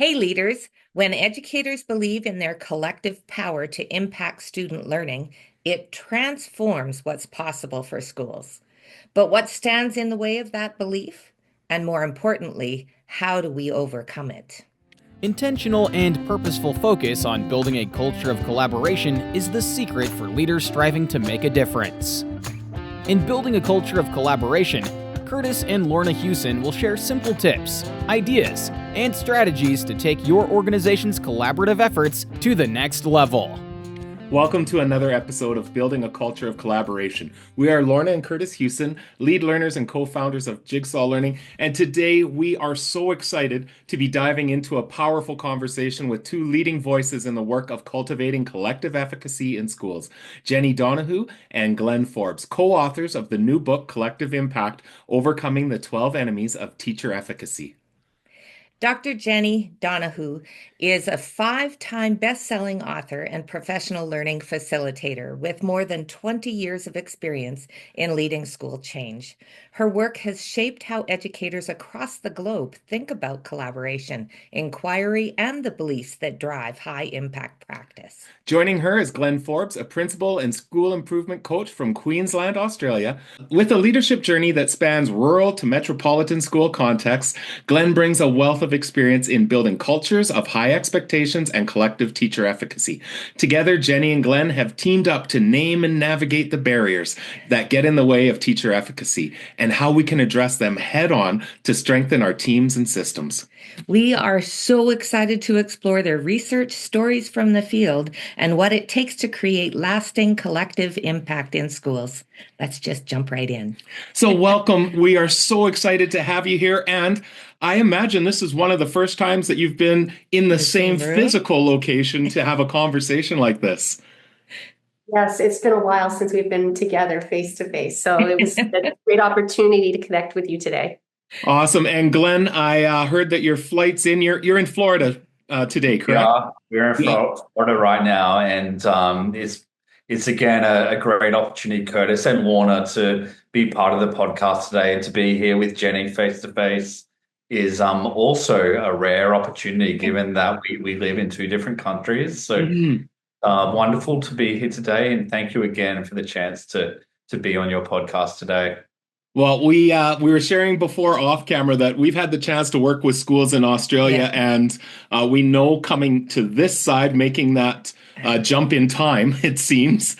Hey, leaders, when educators believe in their collective power to impact student learning, it transforms what's possible for schools. But what stands in the way of that belief? And more importantly, how do we overcome it? Intentional and purposeful focus on building a culture of collaboration is the secret for leaders striving to make a difference. In building a culture of collaboration, Kurtis and Lorna Hewson will share simple tips, ideas, and strategies to take your organization's collaborative efforts to the next level. Welcome to another episode of Building a Culture of Collaboration. We are Lorna and Kurtis Hewson, lead learners and co-founders of Jigsaw Learning, and today we are so excited to be diving into a powerful conversation with two leading voices in the work of cultivating collective efficacy in schools, Jenni Donohoo and Glenn Forbes, co-authors of the new book, Collective Impact: Overcoming the 12 Enemies of Teacher Efficacy. Dr. Jenni Donohoo is a five-time best-selling author and professional learning facilitator with more than 20 years of experience in leading school change. Her work has shaped how educators across the globe think about collaboration, inquiry, and the beliefs that drive high-impact practice. Joining her is Glenn Forbes, a principal and school improvement coach from Queensland, Australia. With a leadership journey that spans rural to metropolitan school contexts, Glenn brings a wealth of experience in building cultures of high expectations and collective teacher efficacy. Together, Jenni and Glenn have teamed up to name and navigate the barriers that get in the way of teacher efficacy and how we can address them head on to strengthen our teams and systems. We are so excited to explore their research, stories from the field, and what it takes to create lasting collective impact in schools. Let's just jump right in. So welcome. We are so excited to have you here. And I imagine this is one of the first times that you've been in the same physical location to have a conversation like this. Yes, it's been a while since we've been together face to face. So it was a great opportunity to connect with you today. Awesome. And Glenn, I heard that your flight's in. You're in Florida today, correct? Yeah, we're in Florida right now, and it's again a great opportunity, Kurtis and Lorna, to be part of the podcast today, and to be here with Jenni face to face is also a rare opportunity, given that we live in two different countries. So wonderful to be here today, and thank you again for the chance to be on your podcast today. Well, we were sharing before off camera that we've had the chance to work with schools in Australia, and we know coming to this side, making that jump in time, it seems,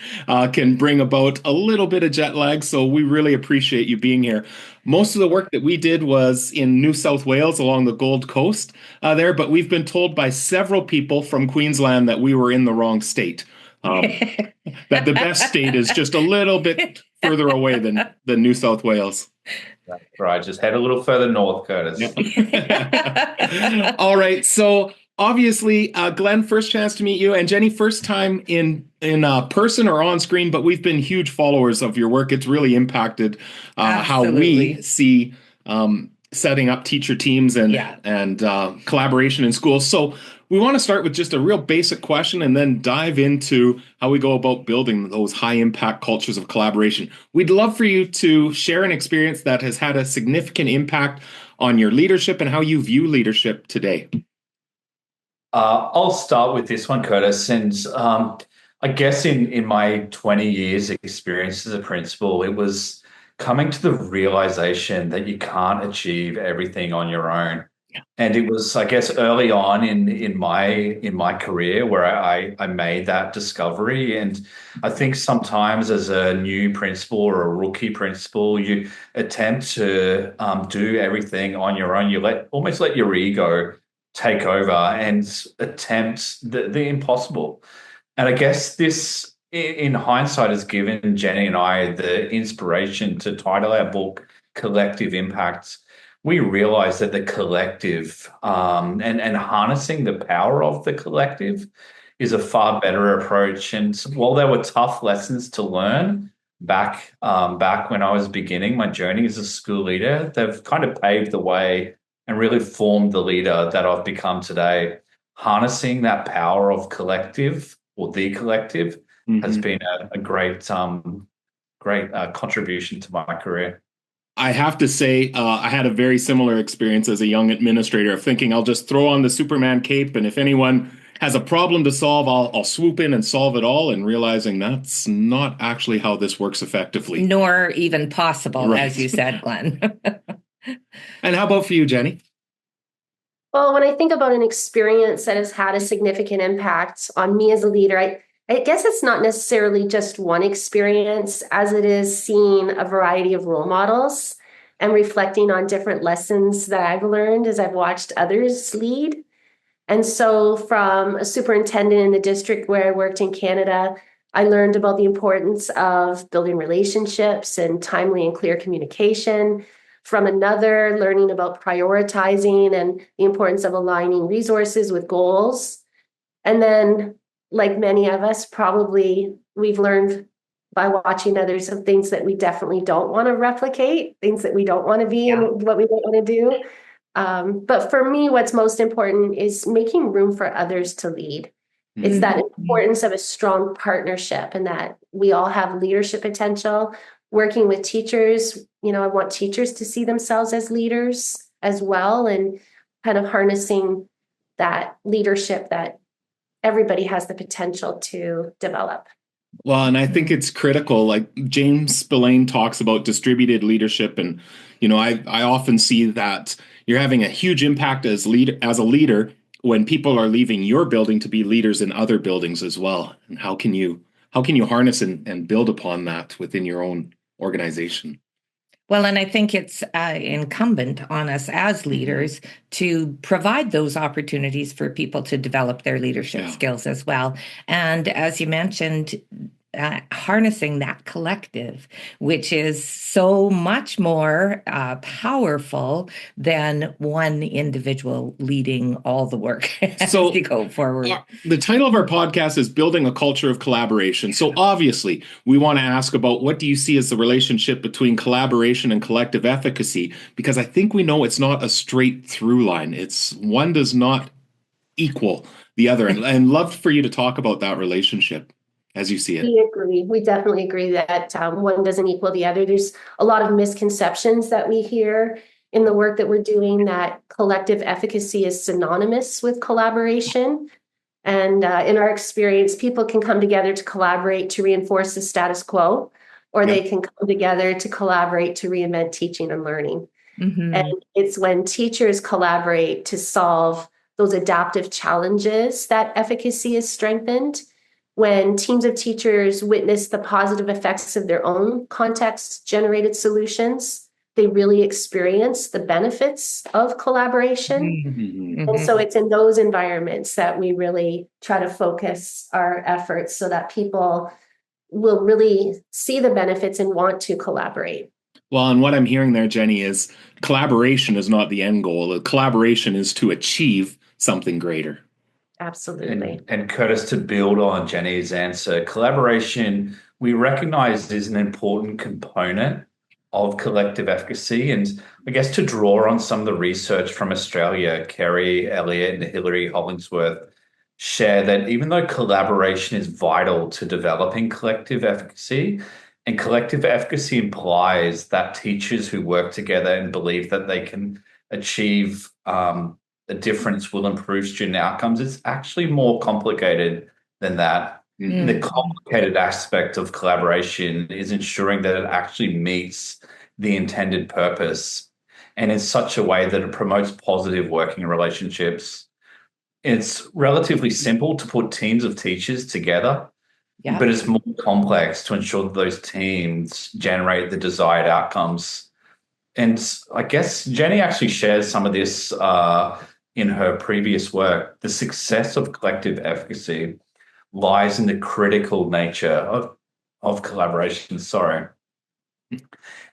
can bring about a little bit of jet lag. So we really appreciate you being here. Most of the work that we did was in New South Wales along the Gold Coast there, but we've been told by several people from Queensland that we were in the wrong state. That the best state is just a little bit further away than New South Wales. That's right. Just head a little further north, Kurtis. Yeah. All right. So obviously, Glenn, first chance to meet you, and Jenni, first time in person or on screen, but we've been huge followers of your work. It's really impacted how we see setting up teacher teams and collaboration in schools. So we want to start with just a real basic question and then dive into how we go about building those high impact cultures of collaboration. We'd love for you to share an experience that has had a significant impact on your leadership and how you view leadership today. I'll start with this one, Kurtis. And I guess in my 20 years experience as a principal, it was coming to the realization that you can't achieve everything on your own. And it was, I guess, early on in my career where I made that discovery. And I think sometimes as a new principal or a rookie principal, you attempt to do everything on your own. You almost let your ego take over and attempt the impossible. And I guess this, in hindsight, has given Jenni and I the inspiration to title our book Collective Impact. We realized that the collective and harnessing the power of the collective is a far better approach. And while there were tough lessons to learn back when I was beginning my journey as a school leader, they've kind of paved the way and really formed the leader that I've become today. Harnessing that power of collective or the collective has been a great contribution to my career. I have to say, I had a very similar experience as a young administrator of thinking I'll just throw on the Superman cape, and if anyone has a problem to solve, I'll swoop in and solve it all, and realizing that's not actually how this works effectively. Nor even possible, as you Right. said, Glenn. And how about for you, Jenni? Well, when I think about an experience that has had a significant impact on me as a leader, I guess it's not necessarily just one experience, as it is seeing a variety of role models and reflecting on different lessons that I've learned as I've watched others lead. And so, from a superintendent in the district where I worked in Canada, I learned about the importance of building relationships and timely and clear communication. From another, learning about prioritizing and the importance of aligning resources with goals. And then, like many of us, probably we've learned by watching others of things that we definitely don't want to replicate, things that we don't want to be and what we don't want to do. But for me, what's most important is making room for others to lead. It's that importance of a strong partnership and that we all have leadership potential. Working with teachers, I want teachers to see themselves as leaders as well, and kind of harnessing that leadership that everybody has the potential to develop. Well, and I think it's critical. Like James Spillane talks about distributed leadership, and I often see that you're having a huge impact as a leader when people are leaving your building to be leaders in other buildings as well. And how can you harness and build upon that within your own organization? Well, and I think it's incumbent on us as leaders to provide those opportunities for people to develop their leadership skills as well. And as you mentioned, harnessing that collective, which is so much more powerful than one individual leading all the work as you go forward. The title of our podcast is Building a Culture of Collaboration. So obviously, we want to ask about what do you see as the relationship between collaboration and collective efficacy? Because I think we know it's not a straight through line. It's one does not equal the other. And love for you to talk about that relationship as you see it. We agree. We definitely agree that one doesn't equal the other. There's a lot of misconceptions that we hear in the work that we're doing that collective efficacy is synonymous with collaboration. And in our experience, people can come together to collaborate to reinforce the status quo, or they can come together to collaborate to reinvent teaching and learning. And it's when teachers collaborate to solve those adaptive challenges that efficacy is strengthened. When teams of teachers witness the positive effects of their own context-generated solutions, they really experience the benefits of collaboration. And so it's in those environments that we really try to focus our efforts so that people will really see the benefits and want to collaborate. Well, and what I'm hearing there, Jenni, is collaboration is not the end goal. Collaboration is to achieve something greater. Absolutely. And Kurtis, to build on Jenni's answer, collaboration, we recognize is an important component of collective efficacy. And I guess to draw on some of the research from Australia, Kerry Elliott and Hilary Hollingsworth share that even though collaboration is vital to developing collective efficacy, and collective efficacy implies that teachers who work together and believe that they can achieve a difference will improve student outcomes. It's actually more complicated than that. The complicated aspect of collaboration is ensuring that it actually meets the intended purpose and in such a way that it promotes positive working relationships. It's relatively simple to put teams of teachers together, but it's more complex to ensure that those teams generate the desired outcomes. And I guess Jenni actually shares some of this in her previous work. The success of collective efficacy lies in the critical nature of collaboration. And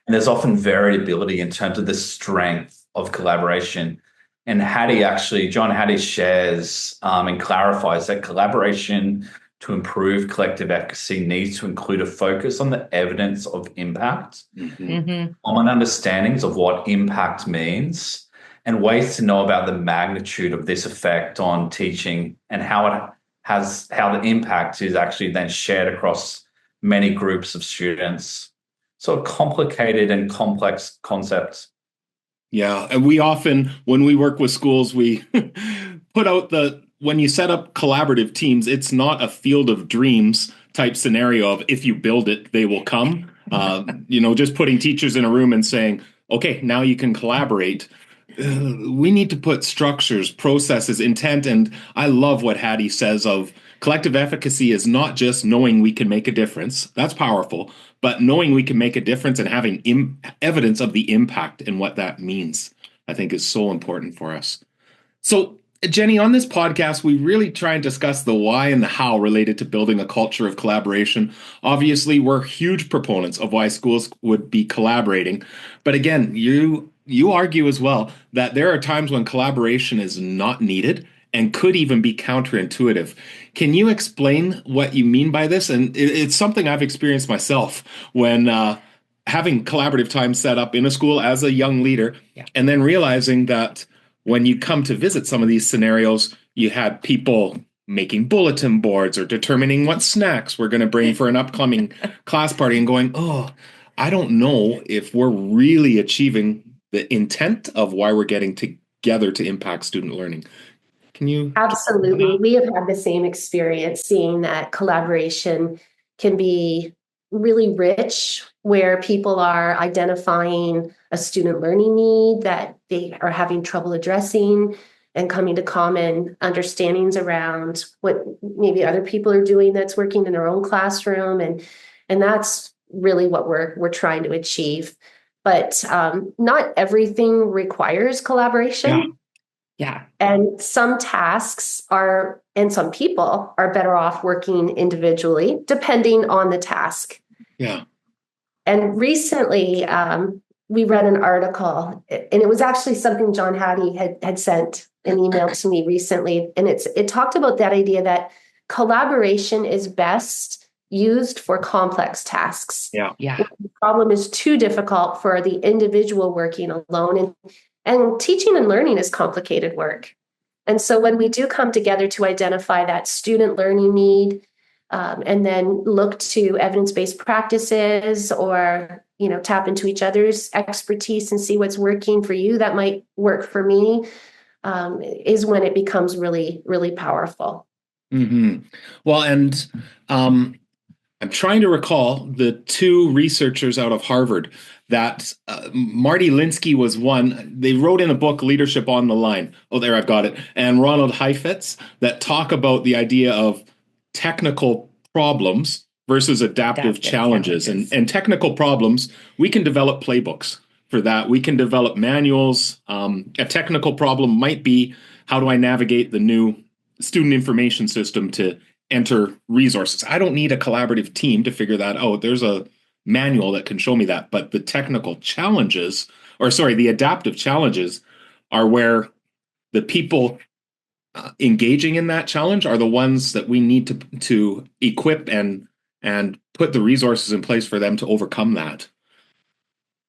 there's often variability in terms of the strength of collaboration. And John Hattie shares and clarifies that collaboration to improve collective efficacy needs to include a focus on the evidence of impact, common understandings of what impact means, and ways to know about the magnitude of this effect on teaching and how the impact is actually then shared across many groups of students. sort of complicated and complex concepts. Yeah, and we often, when we work with schools, we put out when you set up collaborative teams, it's not a field of dreams type scenario of if you build it, they will come. Just putting teachers in a room and saying, okay, now you can collaborate. We need to put structures, processes, intent, and I love what Hattie says of collective efficacy is not just knowing we can make a difference. That's powerful, but knowing we can make a difference and having evidence of the impact and what that means, I think is so important for us. So, Jenni, on this podcast, we really try and discuss the why and the how related to building a culture of collaboration. Obviously, we're huge proponents of why schools would be collaborating. But again, you argue as well that there are times when collaboration is not needed and could even be counterintuitive. Can you explain what you mean by this? And it's something I've experienced myself when having collaborative time set up in a school as a young leader, and then realizing that when you come to visit some of these scenarios, you had people making bulletin boards or determining what snacks we're going to bring for an upcoming class party and going, oh, I don't know if we're really achieving the intent of why we're getting together to impact student learning. Can you? Absolutely. We have had the same experience seeing that collaboration can be really rich, where people are identifying a student learning need that they are having trouble addressing and coming to common understandings around what maybe other people are doing that's working in their own classroom. And that's really what we're trying to achieve. But not everything requires collaboration. Yeah. And some tasks and some people are better off working individually, depending on the task. Yeah. And recently, we read an article, and it was actually something John Hattie had sent an email to me recently. And it talked about that idea that collaboration is best used for complex tasks. Yeah. The problem is too difficult for the individual working alone. And teaching and learning is complicated work. And so when we do come together to identify that student learning need, and then look to evidence-based practices or, tap into each other's expertise and see what's working for you that might work for me, is when it becomes really, really powerful. Mm-hmm. Well, and I'm trying to recall the two researchers out of Harvard that Marty Linsky was one. They wrote in a book, Leadership on the Line. Oh, there, I've got it. And Ronald Heifetz, that talk about the idea of technical problems versus adaptive challenges. And technical problems, we can develop playbooks for that. We can develop manuals. A technical problem might be, how do I navigate the new student information system to enter resources? I don't need a collaborative team to figure that out. There's a manual that can show me that. But the technical challenges, the adaptive challenges are where the people engaging in that challenge are the ones that we need to equip and put the resources in place for them to overcome that.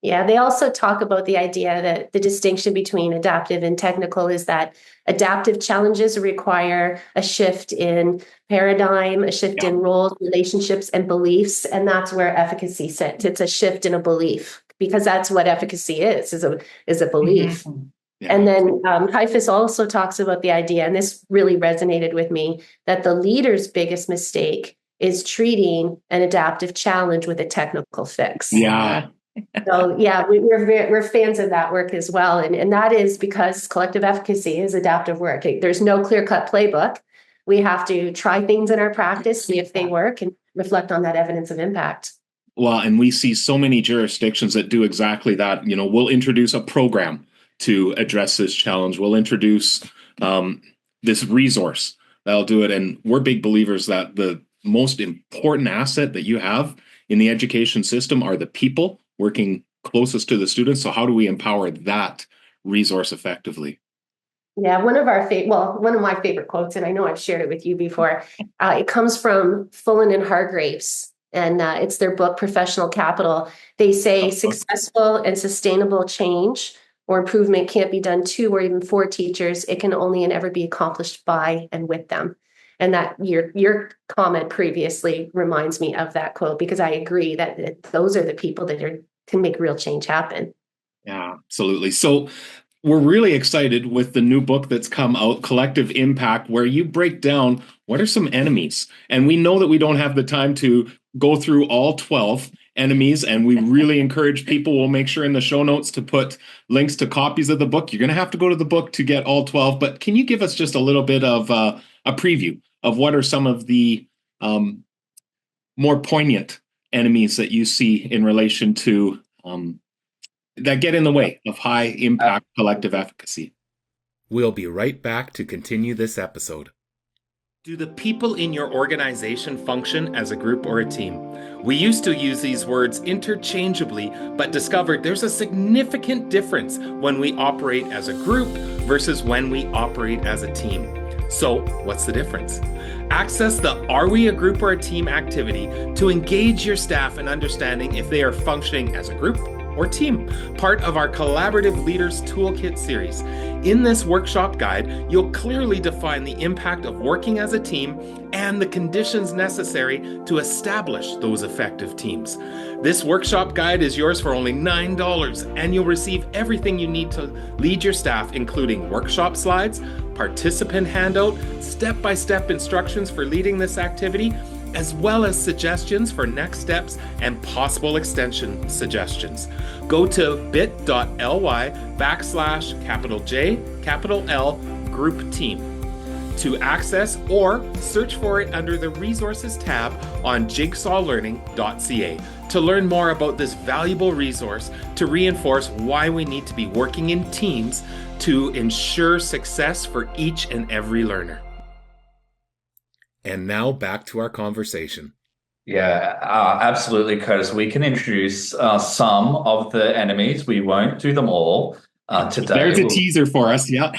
Yeah, they also talk about the idea that the distinction between adaptive and technical is that adaptive challenges require a shift in paradigm, a shift in roles, relationships, and beliefs. And that's where efficacy sits. It's a shift in a belief, because that's what efficacy is a belief. Mm-hmm. Yeah. And then Heifetz also talks about the idea, and this really resonated with me, that the leader's biggest mistake is treating an adaptive challenge with a technical fix. Yeah. So yeah, we're fans of that work as well. And that is because collective efficacy is adaptive work. There's no clear-cut playbook. We have to try things in our practice, see if they work, and reflect on that evidence of impact. Well, and we see so many jurisdictions that do exactly that. We'll introduce a program to address this challenge. We'll introduce this resource that'll do it. And we're big believers that the most important asset that you have in the education system are the people working closest to the students. So how do we empower that resource effectively? Yeah, one of my favorite quotes, and I know I've shared it with you before, it comes from Fullen and Hargreaves, and it's their book, Professional Capital. They say successful and sustainable change or improvement can't be done to or even for teachers. It can only and ever be accomplished by and with them. And that your comment previously reminds me of that quote, because I agree that those are the people that can make real change happen. Yeah, absolutely. So we're really excited with the new book that's come out, Collective Impact, where you break down what are some enemies. And we know that we don't have the time to go through all 12 enemies, and we really encourage people. We'll make sure in the show notes to put links to copies of the book. You're going to have to go to the book to get all 12, but can you give us just a little bit of a preview of what are some of the more poignant enemies that you see in relation to that get in the way of high impact collective efficacy? We'll be right back to continue this episode. Do the people in your organization function as a group or a team? We used to use these words interchangeably, but discovered there's a significant difference when we operate as a group versus when we operate as a team. So, what's the difference? Access the Are We a Group or a Team activity to engage your staff in understanding if they are functioning as a group or team, part of our Collaborative Leaders Toolkit series. In this workshop guide, you'll clearly define the impact of working as a team and the conditions necessary to establish those effective teams. This workshop guide is yours for only $9, and you'll receive everything you need to lead your staff, including workshop slides, participant handout, step-by-step instructions for leading this activity, as well as suggestions for next steps and possible extension suggestions. Go to bit.ly/J group team to access, or search for it under the resources tab on jigsawlearning.ca to learn more about this valuable resource to reinforce why we need to be working in teams to ensure success for each and every learner. And now back to our conversation. Yeah, absolutely, Kurtis. We can introduce some of the enemies. We won't do them all today. There's a teaser for us. Yeah.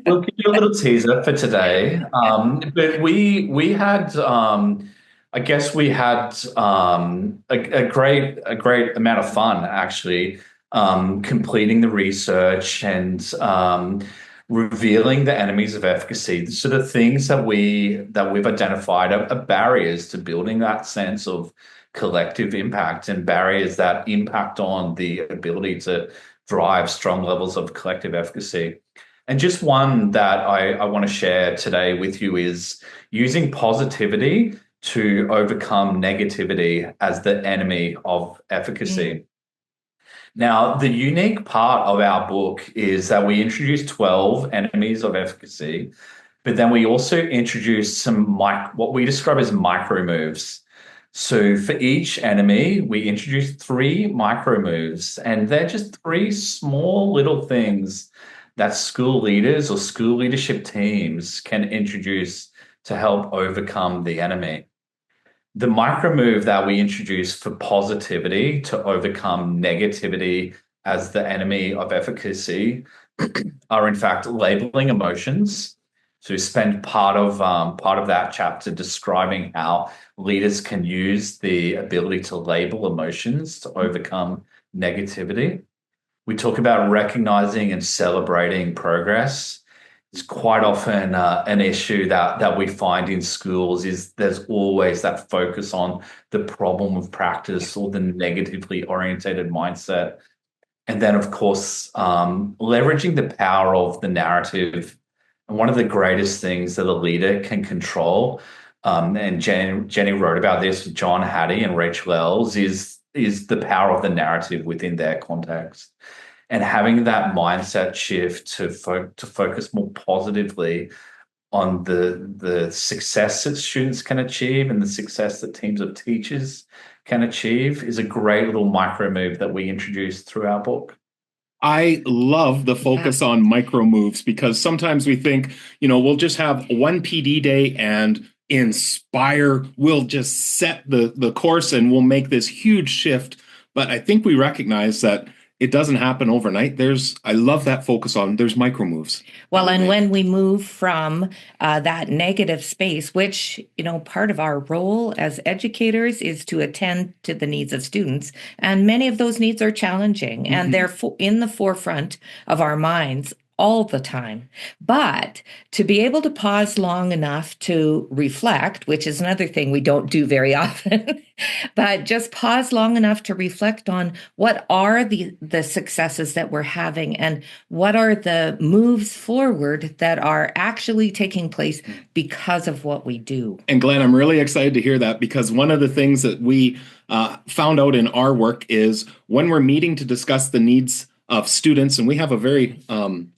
We'll give you a little teaser for today. But we had, I guess we had a great amount of fun actually completing the research and revealing the enemies of efficacy, the sort of things that we've identified are barriers to building that sense of collective impact, and barriers that impact on the ability to drive strong levels of collective efficacy. And just one that I want to share today with you is using positivity to overcome negativity as the enemy of efficacy. Now, the unique part of our book is that we introduce 12 enemies of efficacy, but then we also introduce some what we describe as micro moves. So for each enemy, we introduce 3 micro moves, and they're just 3 small little things that school leaders or school leadership teams can introduce to help overcome the enemy. The micro move that we introduce for positivity to overcome negativity as the enemy of efficacy are in fact labeling emotions. So we spend part of that chapter describing how leaders can use the ability to label emotions to overcome negativity. We talk about recognizing and celebrating progress. It's quite often an issue that we find in schools is there's always that focus on the problem of practice or the negatively orientated mindset. And then, of course, leveraging the power of the narrative. And one of the greatest things that a leader can control, and Jenni wrote about this with John Hattie and Rachel Ells, is the power of the narrative within their context. And having that mindset shift to focus more positively on the success that students can achieve and the success that teams of teachers can achieve is a great little micro move that we introduced through our book. I love the focus on micro moves, because sometimes we think, we'll just have one PD day and inspire, we'll just set the course and we'll make this huge shift. But I think we recognize that it doesn't happen overnight. I love that focus on there's micro moves. Well, and when we move from that negative space, which, part of our role as educators is to attend to the needs of students. And many of those needs are challenging, and they're in the forefront of our minds all the time. But to be able to pause long enough to reflect, which is another thing we don't do very often, but just pause long enough to reflect on what are the successes that we're having and what are the moves forward that are actually taking place because of what we do. And Glenn, I'm really excited to hear that, because one of the things that we found out in our work is when we're meeting to discuss the needs of students, and we have a very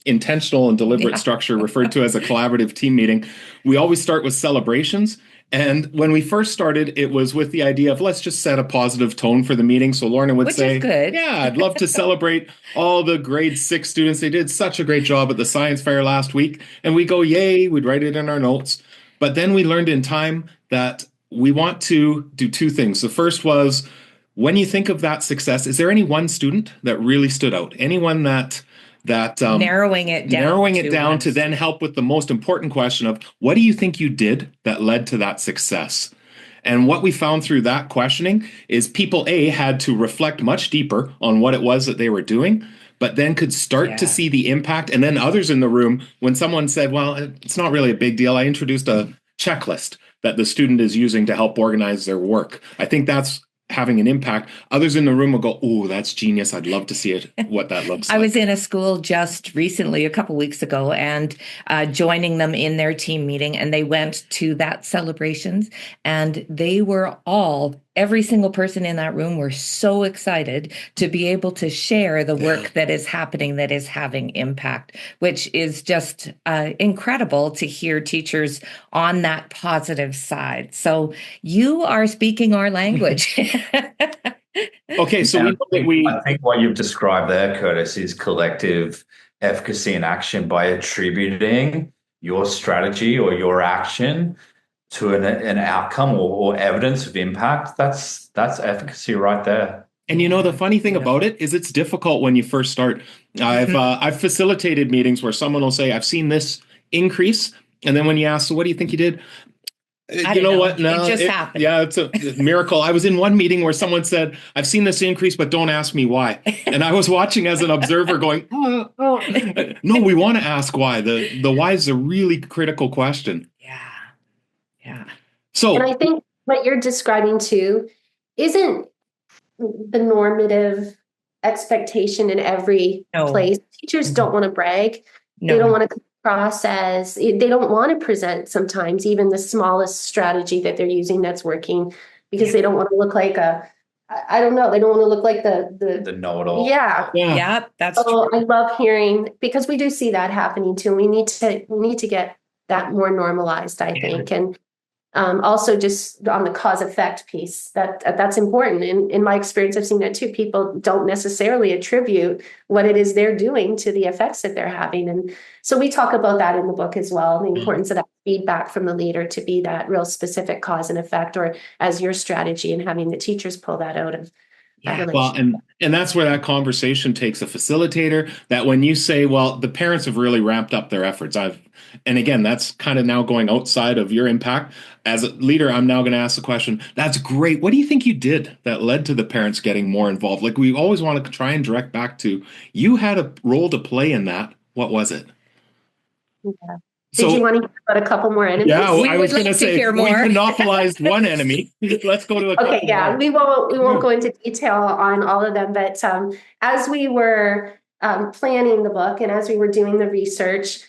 intentional and deliberate structure referred to as a collaborative team meeting, we always start with celebrations. And when we first started, it was with the idea of let's just set a positive tone for the meeting. So Lorna would say, good. yeah, I'd love to celebrate all the grade 6 students. They did such a great job at the science fair last week. And we go, yay, we'd write it in our notes. But then we learned in time that we want to do 2 things. The first was, when you think of that success, is there any one student that really stood out? Anyone that narrowing it down to then help with the most important question of what do you think you did that led to that success? And what we found through that questioning is people had to reflect much deeper on what it was that they were doing, but then could start to see the impact. And then others in the room, when someone said, well, it's not really a big deal, I introduced a checklist that the student is using to help organize their work. I think that's having an impact. Others in the room will go, oh, that's genius. I'd love to see it, what that looks like. I was in a school just recently, a couple weeks ago, and joining them in their team meeting, and they went to that celebrations, and they were every single person in that room were so excited to be able to share the work that is happening, that is having impact, which is just incredible to hear teachers on that positive side. So you are speaking our language. Okay, so I think what you've described there, Kurtis, is collective efficacy in action by attributing your strategy or your action to an outcome or evidence of impact. That's efficacy right there. And the funny thing about it is it's difficult when you first start. I've facilitated meetings where someone will say, I've seen this increase. And then when you ask, so what do you think you did? You know what? No, it just happened. Yeah, it's a miracle. I was in one meeting where someone said, I've seen this increase, but don't ask me why. And I was watching as an observer going, no, we want to ask why. The why is a really critical question. Yeah. So, and I think what you're describing too isn't the normative expectation in every place. Teachers don't want to brag. They don't want to process. They don't want to present sometimes even the smallest strategy that they're using that's working, because they don't want to look like I don't know. They don't want to look like the know-it-all. Yeah, that's true. true. I love hearing, because we do see that happening too. We need to get that more normalized, I think. And also just on the cause effect piece, that's important. In my experience, I've seen that too. People don't necessarily attribute what it is they're doing to the effects that they're having. And so we talk about that in the book as well, the importance of that feedback from the leader to be that real specific cause and effect, or as your strategy, and having the teachers pull that out of that relationship. Well, and that's where that conversation takes a facilitator, that when you say, well, the parents have really ramped up their efforts. And again, that's kind of now going outside of your impact. As a leader, I'm now going to ask the question, that's great. What do you think you did that led to the parents getting more involved? Like, we always want to try and direct back to, you had a role to play in that. What was it? Yeah. Did you want to hear about a couple more enemies? Yeah, I was going to say, hear more. We monopolized one enemy. Let's go to a couple more. We won't go into detail on all of them, but as we were planning the book and as we were doing the research,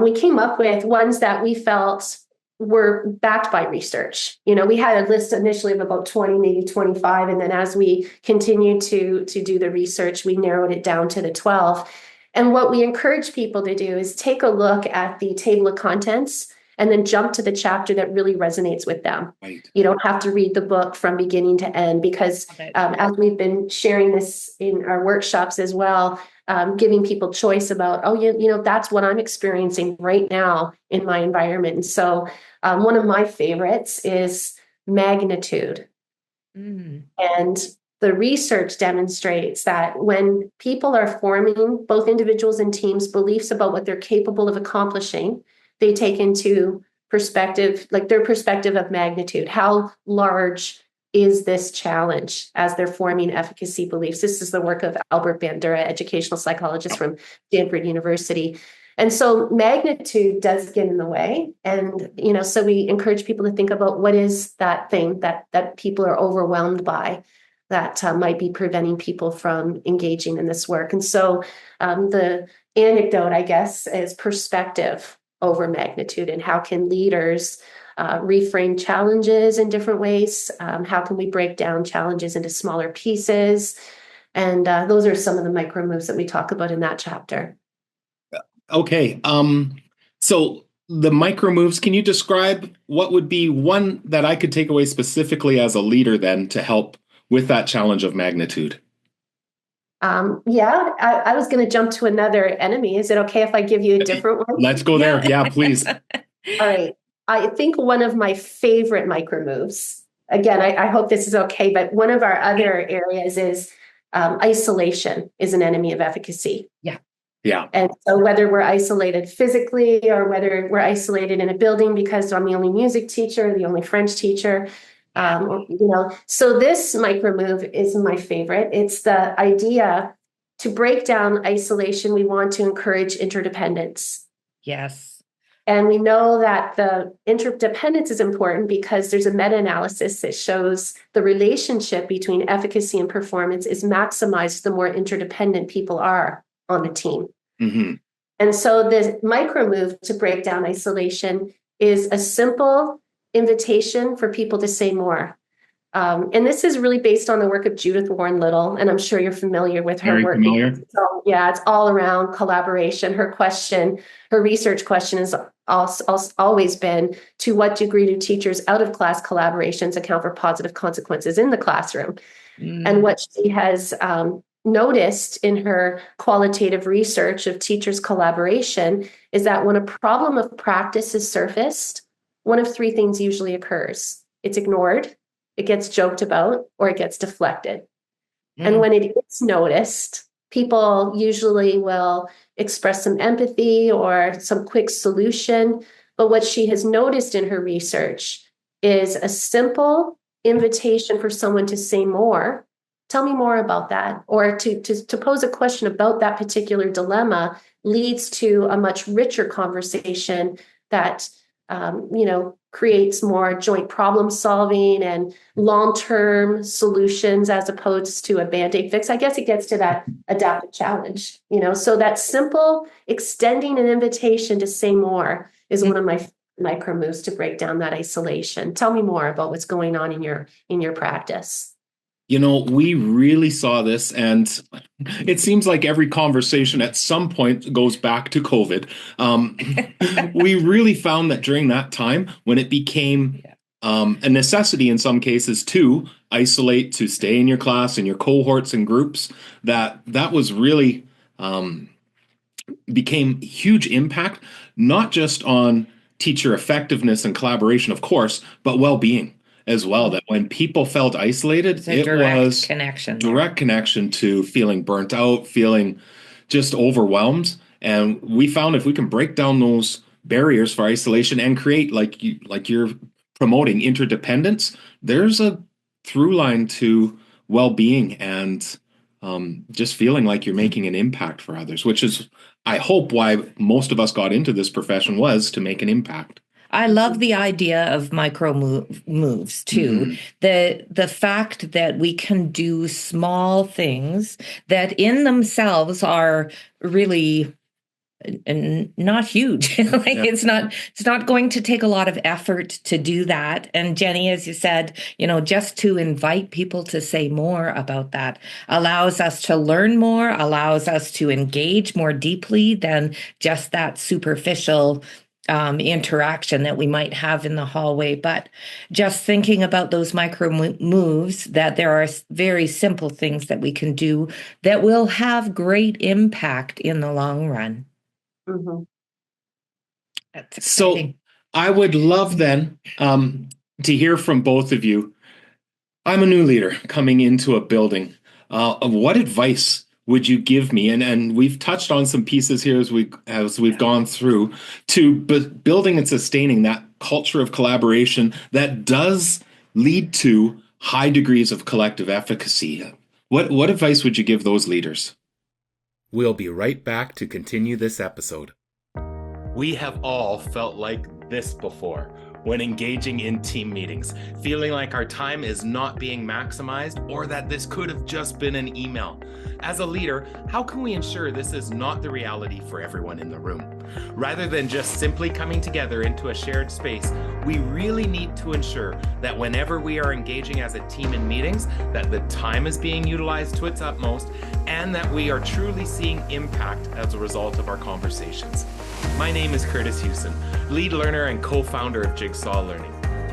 we came up with ones that we felt were backed by research. We had a list initially of about 20, maybe 25, and then as we continued to do the research, we narrowed it down to the 12. And what we encourage people to do is take a look at the table of contents and then jump to the chapter that really resonates with them. Right. You don't have to read the book from beginning to end, because as we've been sharing this in our workshops as well, giving people choice about, that's what I'm experiencing right now in my environment. And so one of my favorites is magnitude. And the research demonstrates that when people are forming, both individuals and teams, beliefs about what they're capable of accomplishing, they take into perspective, like their perspective of magnitude. How large is this challenge as they're forming efficacy beliefs. This is the work of Albert Bandura, educational psychologist from Stanford University. And so magnitude does get in the way. And, so we encourage people to think about what is that thing that people are overwhelmed by that might be preventing people from engaging in this work. And so the anecdote, I guess, is perspective over magnitude, and how can leaders reframe challenges in different ways? How can we break down challenges into smaller pieces? And those are some of the micro moves that we talk about in that chapter. Okay. So the micro moves, can you describe what would be one that I could take away specifically as a leader then to help with that challenge of magnitude? I was going to jump to another enemy. Is it okay if I give you a different one? Let's go there. Yeah, please. All right. I think one of my favorite micro moves, again, I hope this is okay, but one of our other areas is isolation is an enemy of efficacy. Yeah. Yeah. And so whether we're isolated physically or whether we're isolated in a building because I'm the only music teacher, the only French teacher, so this micro move is my favorite. It's the idea to break down isolation. We want to encourage interdependence. Yes. And we know that the interdependence is important because there's a meta-analysis that shows the relationship between efficacy and performance is maximized the more interdependent people are on the team. Mm-hmm. And so the micro move to break down isolation is a simple invitation for people to say more. And this is really based on the work of Judith Warren Little, and I'm sure you're familiar with her work. Familiar. So, it's all around collaboration. Her research question has always been, to what degree do teachers out of class collaborations account for positive consequences in the classroom? And what she has noticed in her qualitative research of teachers' collaboration is that when a problem of practice is surfaced, one of three things usually occurs. It's ignored, it gets joked about, or it gets deflected. And when it is noticed, people usually will express some empathy or some quick solution. But what she has noticed in her research is a simple invitation for someone to say more. Tell me more about that. Or to pose a question about that particular dilemma leads to a much richer conversation that creates more joint problem solving and long-term solutions as opposed to a Band-Aid fix. I guess it gets to that adaptive challenge, so that simple extending an invitation to say more is one of my micro moves to break down that isolation. Tell me more about what's going on in your practice. We really saw this, and it seems like every conversation at some point goes back to COVID. We really found that during that time, when it became a necessity in some cases to isolate, to stay in your class, in your cohorts and groups, that was really became huge impact, not just on teacher effectiveness and collaboration, of course, but well-being as well. That when people felt isolated, it was direct connection to feeling burnt out, feeling just overwhelmed. And we found if we can break down those barriers for isolation and create, like you're promoting, interdependence, there's a through line to well-being and just feeling like you're making an impact for others, which is, I hope, why most of us got into this profession, was to make an impact. I love the idea of micro moves too. The fact that we can do small things that in themselves are really not huge. It's not going to take a lot of effort to do that. And Jenni, as you said, just to invite people to say more about that allows us to learn more, allows us to engage more deeply than just that superficial interaction that we might have in the hallway. But just thinking about those micro moves, that there are very simple things that we can do that will have great impact in the long run. Mm-hmm. So I would love then to hear from both of you. I'm a new leader coming into a building. What advice would you give me? And we've touched on some pieces here as we've gone through to building and sustaining that culture of collaboration that does lead to high degrees of collective efficacy. What advice would you give those leaders? We'll be right back to continue this episode. We have all felt like this before when engaging in team meetings, feeling like our time is not being maximized or that this could have just been an email. As a leader, how can we ensure this is not the reality for everyone in the room? Rather than just simply coming together into a shared space, we really need to ensure that whenever we are engaging as a team in meetings, that the time is being utilized to its utmost and that we are truly seeing impact as a result of our conversations. My name is Kurtis Hewson, lead learner and co-founder of Jigsaw Learning.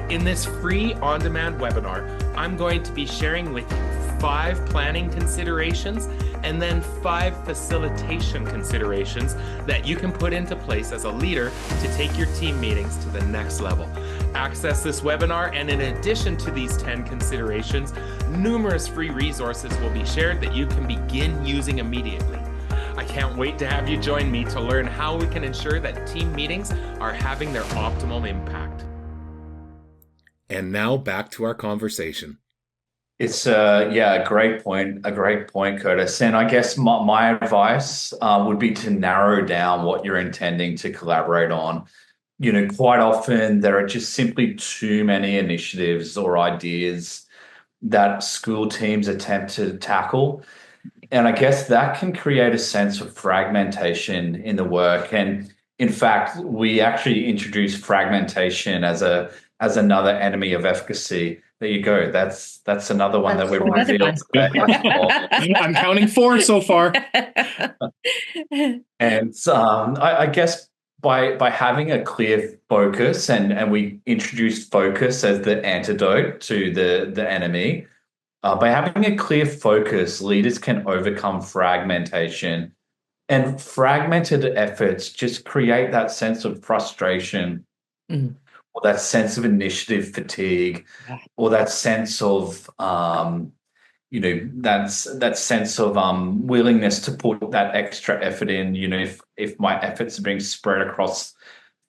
In this free on-demand webinar, I'm going to be sharing with you 5 planning considerations and then 5 facilitation considerations that you can put into place as a leader to take your team meetings to the next level. Access this webinar, and in addition to these 10 considerations, numerous free resources will be shared that you can begin using immediately. I can't wait to have you join me to learn how we can ensure that team meetings are having their optimal impact. And now back to our conversation. It's a great point, Kurtis. And I guess my advice would be to narrow down what you're intending to collaborate on. Quite often there are just simply too many initiatives or ideas that school teams attempt to tackle. And I guess that can create a sense of fragmentation in the work. And in fact, we actually introduced fragmentation as another enemy of efficacy. There you go. That's another one that we've revealed today. I'm counting 4 so far. And I guess by having a clear focus, and we introduced focus as the antidote to the enemy. By having a clear focus, leaders can overcome fragmentation, and fragmented efforts just create that sense of frustration, or that sense of initiative fatigue, or that sense of that sense of willingness to put that extra effort in. If my efforts are being spread across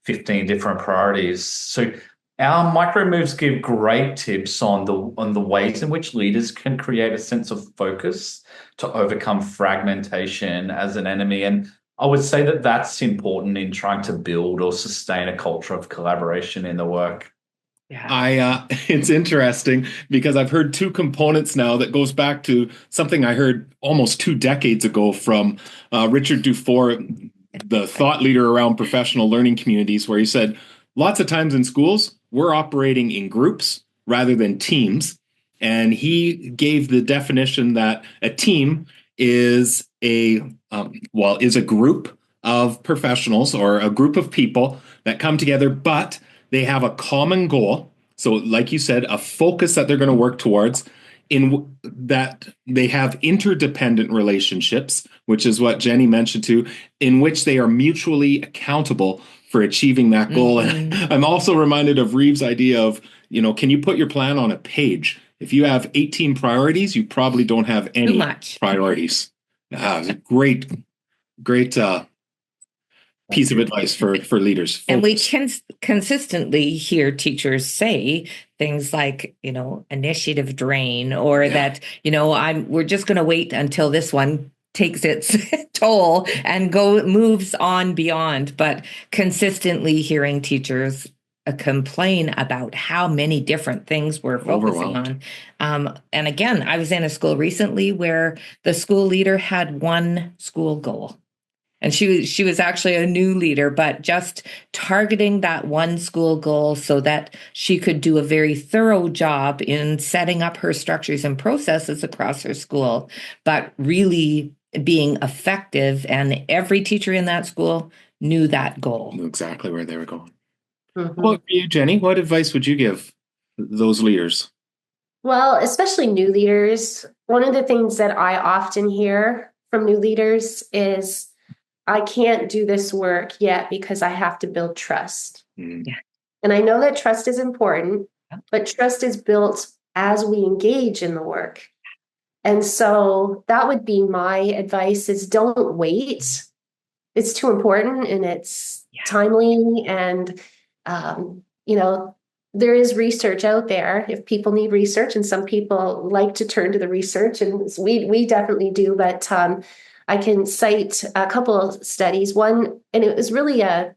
15 different priorities, so. Our micro moves give great tips on the ways in which leaders can create a sense of focus to overcome fragmentation as an enemy. And I would say that that's important in trying to build or sustain a culture of collaboration in the work. Yeah. It's interesting because I've heard 2 components now that goes back to something I heard almost 2 decades ago from Richard Dufour, the thought leader around professional learning communities, where he said, lots of times in schools, we're operating in groups rather than teams. And he gave the definition that a team is a group of professionals or a group of people that come together, but they have a common goal. So like you said, a focus that they're going to work towards, in that they have interdependent relationships, which is what Jenni mentioned too, in which they are mutually accountable for achieving that goal. And I'm also reminded of Reeves' idea of, can you put your plan on a page? If you have 18 priorities, you probably don't have any priorities. Great piece of advice for leaders. And we can consistently hear teachers say things like, initiative drain, or that, we're just going to wait until this one takes its toll and moves on beyond. But consistently hearing teachers complain about how many different things we're focusing on. And again, I was in a school recently where the school leader had one school goal. And she was actually a new leader, but just targeting that one school goal so that she could do a very thorough job in setting up her structures and processes across her school, but really being effective. And every teacher in that school knew that goal. Knew exactly where they were going. Well, you, Jenni, what advice would you give those leaders? Well, especially new leaders, one of the things that I often hear from new leaders is, I can't do this work yet because I have to build trust. Yeah. And I know that trust is important, but trust is built as we engage in the work. And so that would be my advice, is don't wait. It's too important and it's timely. And, there is research out there if people need research, and some people like to turn to the research, and we definitely do. But I can cite a couple of studies. One, and it was really a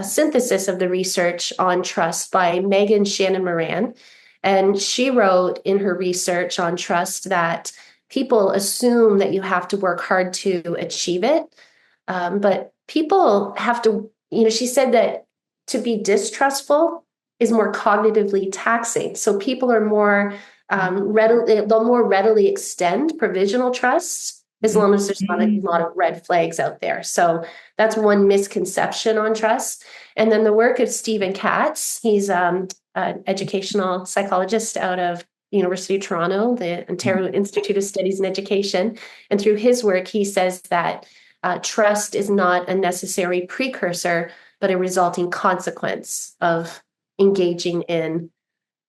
synthesis of the research on trust by Megan Shannon Moran. And she wrote in her research on trust that people assume that you have to work hard to achieve it. But people have to, she said that to be distrustful is more cognitively taxing. So people are more they'll more readily extend provisional trust as long as there's not a lot of red flags out there. So that's one misconception on trust. And then the work of Stephen Katz, he's an educational psychologist out of University of Toronto, the Ontario Institute of Studies in Education. And through his work, he says that trust is not a necessary precursor, but a resulting consequence of engaging in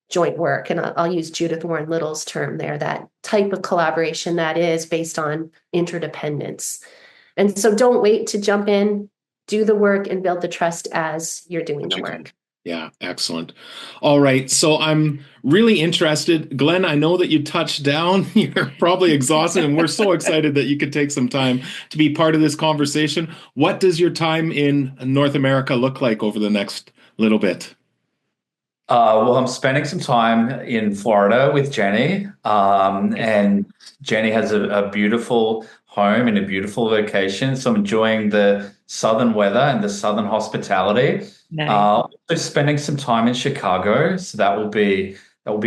joint work. And I'll use Judith Warren Little's term there, that type of collaboration that is based on interdependence. And so don't wait to jump in, do the work and build the trust as you're doing the work. Yeah, excellent. All right. So I'm really interested. Glenn, I know that you touched down. You're probably exhausted, and we're so excited that you could take some time to be part of this conversation. What does your time in North America look like over the next little bit? Well, I'm spending some time in Florida with Jenni, and Jenni has a beautiful home in a beautiful location. So I'm enjoying the southern weather and the southern hospitality. Nice. Also spending some time in Chicago, so that will be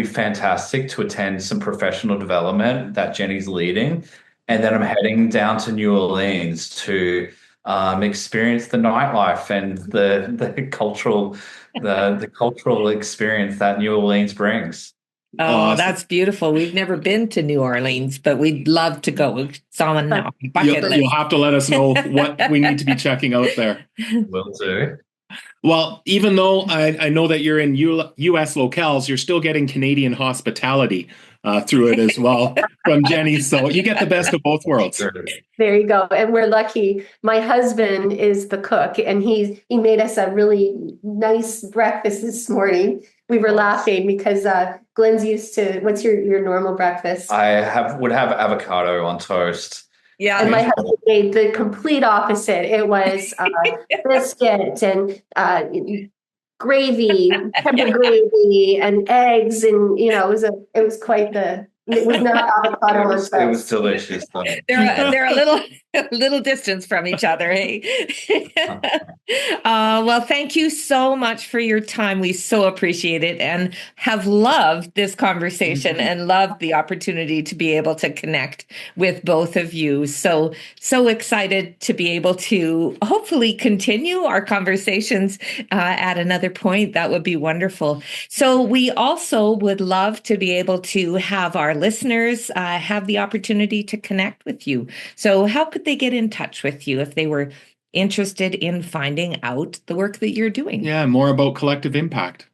fantastic to attend some professional development that Jenni's leading, and then I'm heading down to New Orleans to experience the nightlife and the cultural experience that New Orleans brings. Oh, awesome. That's beautiful. We've never been to New Orleans, but we'd love to go. It's on our bucket list. You'll have to let us know what we need to be checking out there. Will do. Well, even though I know that you're in U.S. locales, you're still getting Canadian hospitality through it as well from Jenni. So you get the best of both worlds. There you go. And we're lucky. My husband is the cook, and he made us a really nice breakfast this morning. We were laughing because Glenn's used to, what's your normal breakfast? I would have avocado on toast. Yeah. And my husband made the complete opposite. It was biscuit and gravy, pepper gravy, and eggs, and it was quite it was not avocado on toast. It was delicious. They're a little distance from each other, hey? Well, thank you so much for your time. We so appreciate it and have loved this conversation and loved the opportunity to be able to connect with both of you. So excited to be able to hopefully continue our conversations at another point. That would be wonderful. So we also would love to be able to have our listeners have the opportunity to connect with you. So how could they get in touch with you if they were interested in finding out the work that you're doing? Yeah, more about collective impact.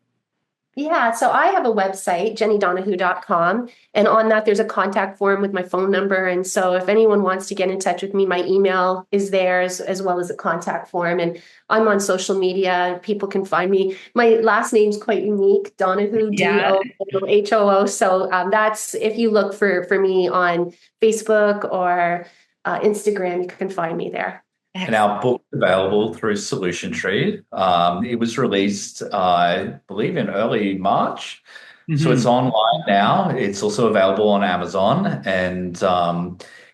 Yeah, so I have a website, jennidonohoo.com, and on that there's a contact form with my phone number. And so if anyone wants to get in touch with me, my email is there as well as a contact form. And I'm on social media. People can find me. My last name's quite unique, Donohoo, Donohoo. So that's, if you look for me on Facebook or Instagram, you can find me there. And our book's available through Solution Tree. It was released, I believe, in early March. Mm-hmm. So it's online now. It's also available on Amazon, and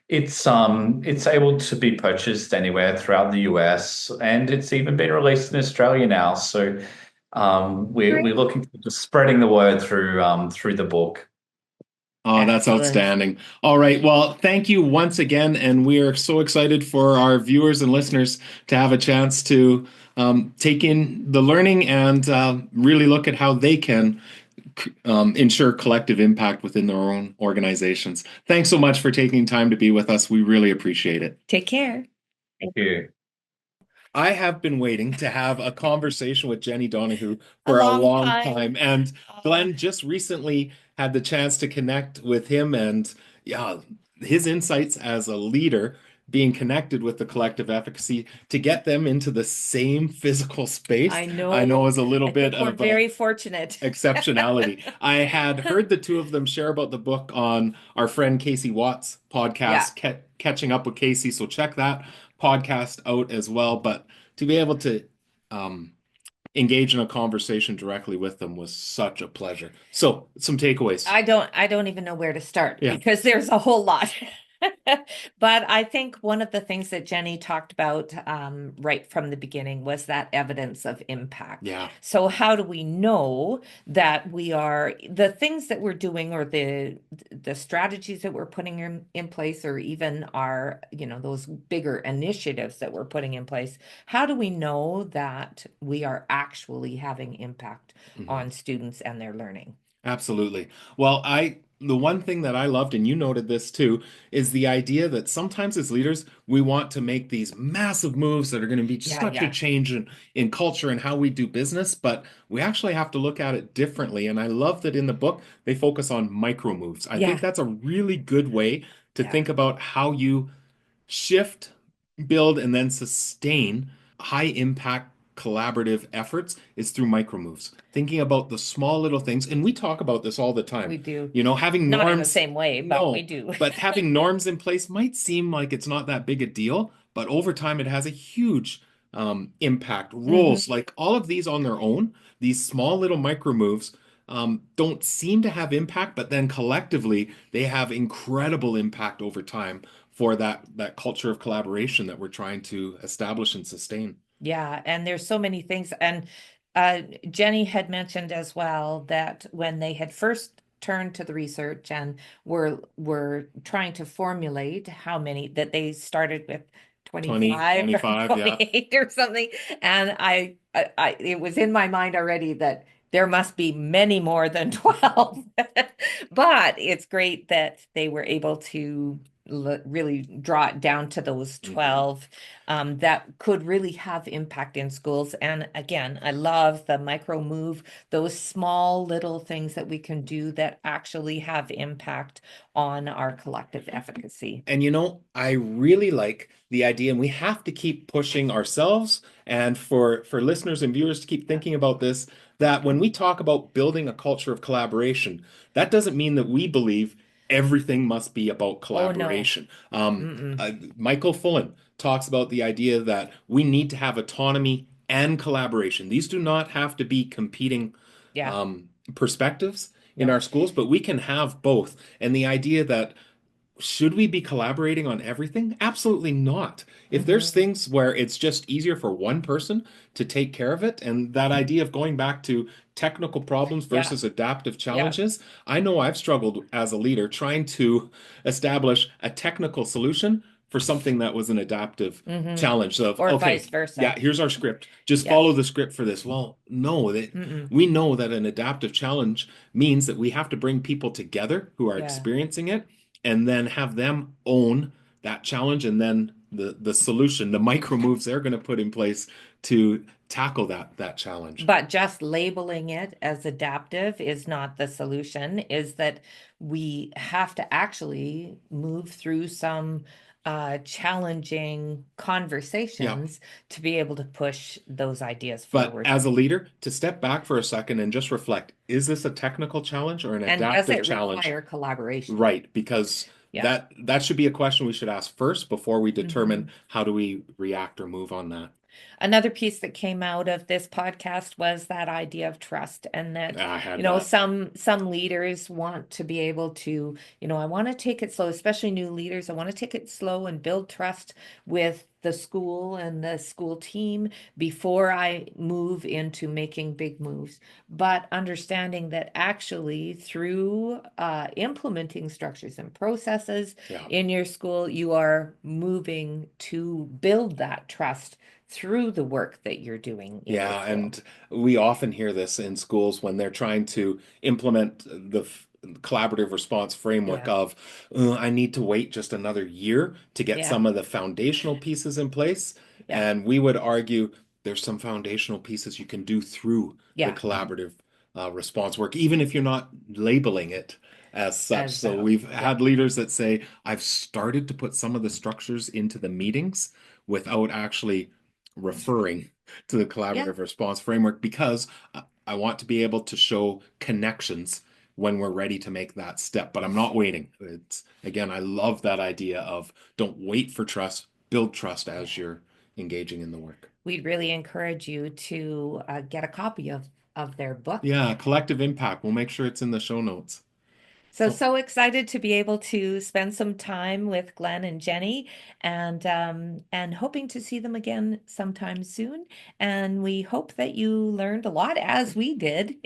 it's able to be purchased anywhere throughout the US, and it's even been released in Australia now. So we're looking to spreading the word through the book. Oh, that's outstanding. All right. Well, thank you once again. And we are so excited for our viewers and listeners to have a chance to take in the learning and really look at how they can ensure collective impact within their own organizations. Thanks so much for taking time to be with us. We really appreciate it. Take care. Thank you. I have been waiting to have a conversation with Jenni Donohoo for a long time. And Glenn just recently had the chance to connect with him, and his insights as a leader being connected with the collective efficacy to get them into the same physical space, I I know know. is a little I bit think we're of a very fortunate. exceptionality. I had heard the two of them share about the book on our friend Casey Watts' Yeah. podcast, Catching Up with Casey. So check that podcast out as well. But to be able to um, engage in a conversation directly with them was such a pleasure. So some takeaways. I don't even know where to start Yeah. because there's a whole lot. But I think one of the things that Jenni talked about right from the beginning was that evidence of impact. Yeah. So how do we know that the things that we're doing or the strategies that we're putting in place, or even those bigger initiatives that we're putting in place, how do we know that we are actually having impact on students and their learning? Absolutely. Well, the one thing that I loved, and you noted this too, is the idea that sometimes as leaders, we want to make these massive moves that are going to be Yeah, such a yeah, change in culture and how we do business, but we actually have to look at it differently. And I love that in the book, they focus on micro moves. I think yeah, that's a really good way to yeah. think about how you shift, build, and then sustain high impact collaborative efforts is through micro moves. Thinking about the small little things, and we talk about this all the time. We do. You know, having Not in the norms, same way, but we no, do. but having norms in place might seem like it's not that big a deal, but over time it has a huge impact. Hmm. Rules, like all of these on their own, these small little micro moves don't seem to have impact, but then collectively they have incredible impact over time for that culture of collaboration that we're trying to establish and sustain. Yeah, and there's so many things. And Jenni had mentioned as well that when they had first turned to the research and were trying to formulate how many, that they started with 20, 25 or 25, yeah. 28 or something. And it was in my mind already that there must be many more than 12. But it's great that they were able to really draw it down to those 12 that could really have impact in schools. And again, I love the micro move, those small little things that we can do that actually have impact on our collective efficacy. And you know, I really like the idea, and we have to keep pushing ourselves and for listeners and viewers to keep thinking about this, that when we talk about building a culture of collaboration, that doesn't mean that we believe everything must be about Oh, no. collaboration. Mm-mm. Michael Fullen talks about the idea that we need to have autonomy and collaboration. These do not have to be competing Yeah. perspectives in No. our schools, but we can have both. And the idea that should we be collaborating on everything? Absolutely not. If there's Hmm. things where it's just easier for one person to take care of it, and that idea of going back to technical problems Yeah. versus adaptive Yeah. challenges, I know I've struggled as a leader trying to establish a technical solution for something that was an adaptive Hmm. challenge of, Or okay, vice yeah, versa. here's our script. Just Yeah. follow the script for this. Well, no, Mm-mm. we know that an adaptive challenge means that we have to bring people together who are Yeah. experiencing it and then have them own that challenge, and then the solution, the micro moves they're going to put in place to tackle that challenge. But just labeling it as adaptive is not the solution, is that we have to actually move through some challenging Yeah. conversations to be able to push those ideas But forward. as a leader, to step back for a second and just reflect, is this a technical challenge or an And does adaptive it challenge? require collaboration? Right, because Yeah. that should be a question we should ask first before we determine Mhm. how do we react or move on that. Another piece that came out of this podcast was that idea of trust, and that, I had that. some leaders want to be able to, I want to take it slow, especially new leaders. I want to take it slow and build trust with the school and the school team before I move into making big moves. But understanding that actually through implementing structures and processes Yeah. in your school, you are moving to build that trust through the work that you're doing in the Yeah, school. and we often hear this in schools when they're trying to implement the collaborative response framework Yeah. of, I need to wait just another year to get Yeah. some of the foundational pieces in place. Yeah. And we would argue there's some foundational pieces you can do through the Yeah. collaborative response work, even if you're not labeling it as such. As So we've had leaders that say, I've started to put some of the structures into the meetings without actually referring to the collaborative response framework because I want to be able to show connections when we're ready to make that step. But I'm not waiting. It's, again, I love that idea of don't wait for trust, build trust as you're engaging in the work. We'd really encourage you to get a copy of their book. Yeah, Collective Impact. We'll make sure it's in the show notes. So excited to be able to spend some time with Glenn and Jenni, and hoping to see them again sometime soon. And we hope that you learned a lot, as we did,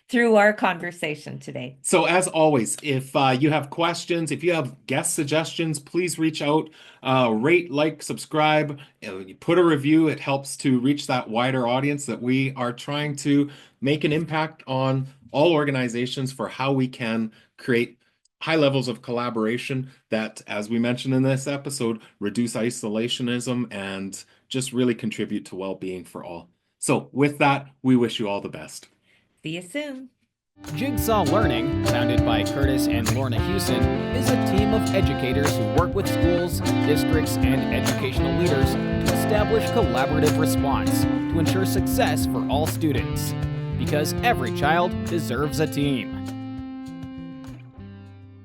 through our conversation today. So as always, if you have questions, if you have guest suggestions, please reach out, rate, like, subscribe, you put a review. It helps to reach that wider audience that we are trying to make an impact on all organizations for how we can create high levels of collaboration that, as we mentioned in this episode, reduce isolationism and just really contribute to well-being for all. So with that, we wish you all the best. See you soon. Jigsaw Learning, founded by Kurtis and Lorna Hewson, is a team of educators who work with schools, districts, and educational leaders to establish collaborative response to ensure success for all students. Because every child deserves a team.